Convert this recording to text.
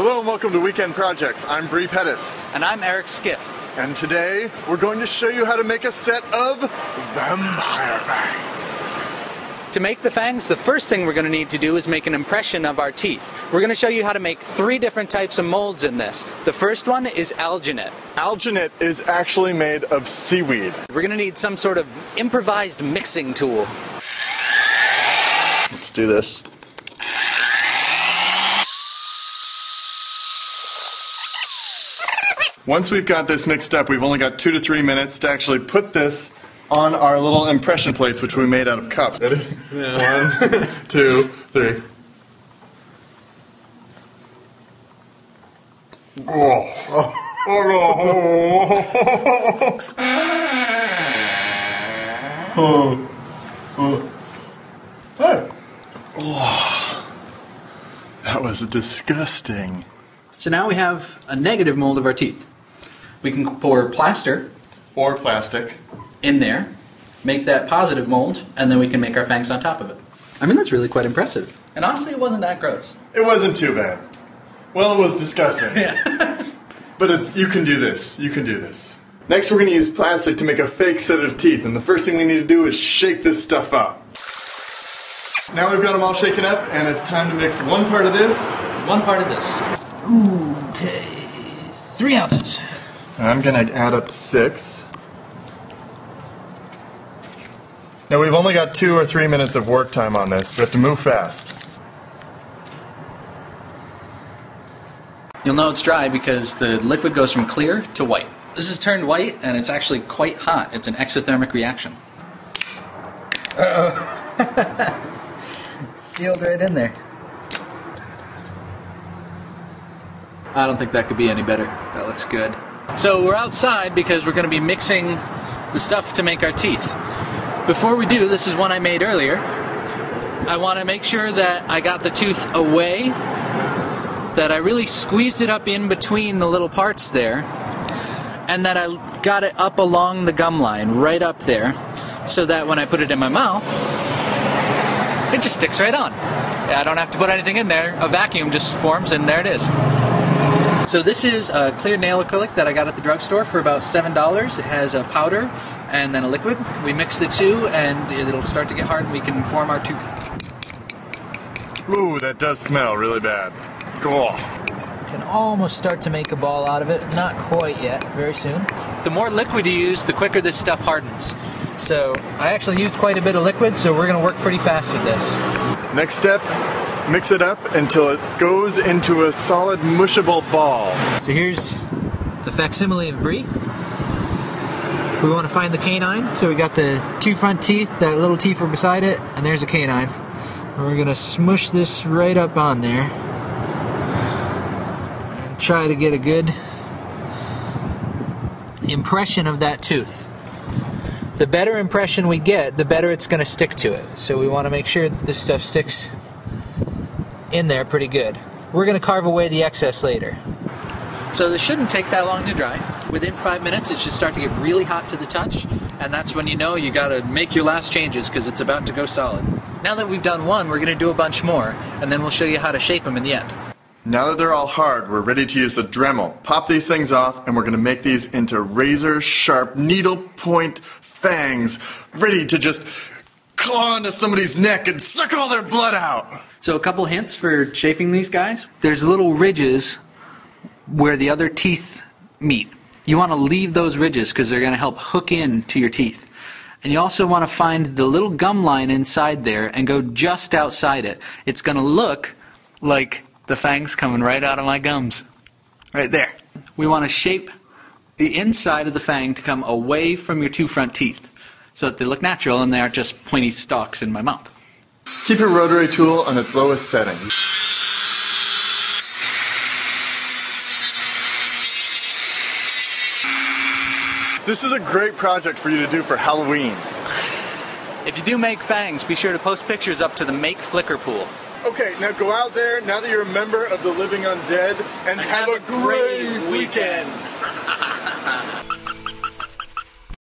Hello and welcome to Weekend Projects. I'm Bree Pettis. And I'm Eric Skiff. And today we're going to show you how to make a set of vampire fangs. To make the fangs, the first thing we're going to need to do is make an impression of our teeth. We're going to show you how to make 3 different types of molds in this. The first one is alginate. Alginate is actually made of seaweed. We're going to need some sort of improvised mixing tool. Let's do this. Once we've got this mixed up, we've only got 2 to 3 minutes to actually put this on our little impression plates, which we made out of cups. Ready? Yeah. 1, 2, 3. Oh. That was disgusting. So now we have a negative mold of our teeth. We can pour plaster Or plastic. in there, make that positive mold, and then we can make our fangs on top of it. I mean, that's really quite impressive. And honestly, it wasn't that gross. It wasn't too bad. Well, it was disgusting. Yeah. But you can do this. You can do this. Next, we're going to use plastic to make a fake set of teeth, and the first thing we need to do is shake this stuff up. Now we've got them all shaken up, and it's time to mix 1 part of this. 1 part of this. Okay, 3 ounces. And I'm going to add up to 6. Now we've only got 2 or 3 minutes of work time on this. We have to move fast. You'll know it's dry because the liquid goes from clear to white. This is turned white, and it's actually quite hot. It's an exothermic reaction. Uh-oh. It's sealed right in there. I don't think that could be any better. That looks good. So we're outside because we're going to be mixing the stuff to make our teeth. Before we do, this is one I made earlier. I want to make sure that I got the tooth away, that I really squeezed it up in between the little parts there, and that I got it up along the gum line, right up there, so that when I put it in my mouth, it just sticks right on. I don't have to put anything in there. A vacuum just forms, and there it is. So this is a clear nail acrylic that I got at the drugstore for about $7. It has a powder and then a liquid. We mix the two and it'll start to get hard and we can form our tooth. Ooh, that does smell really bad. Cool. Can almost start to make a ball out of it. Not quite yet. Very soon. The more liquid you use, the quicker this stuff hardens. So I actually used quite a bit of liquid, so we're going to work pretty fast with this. Next step, mix it up until it goes into a solid mushable ball. So here's the facsimile of Brie. We want to find the canine, so we got the 2 front teeth, that little teeth are beside it, and there's a canine. And we're going to smush this right up on there and try to get a good impression of that tooth. The better impression we get, the better it's going to stick to it. So we want to make sure that this stuff sticks in there pretty good. We're going to carve away the excess later. So this shouldn't take that long to dry. Within 5 minutes it should start to get really hot to the touch, and that's when you know you got to make your last changes because it's about to go solid. Now that we've done 1, we're going to do a bunch more, and then we'll show you how to shape them in the end. Now that they're all hard, we're ready to use the Dremel. Pop these things off, and we're going to make these into razor-sharp, needle-point fangs, ready to just claw into somebody's neck and suck all their blood out. So a couple hints for shaping these guys. There's little ridges where the other teeth meet. You want to leave those ridges because they're going to help hook in to your teeth. And you also want to find the little gum line inside there and go just outside it. It's going to look like the fangs coming right out of my gums. Right there. We want to shape the inside of the fang to come away from your 2 front teeth so that they look natural and they aren't just pointy stalks in my mouth. Keep your rotary tool on its lowest setting. This is a great project for you to do for Halloween. If you do make fangs, be sure to post pictures up to the Make Flickr pool. Okay, now go out there, now that you're a member of the Living Undead, and have a great weekend.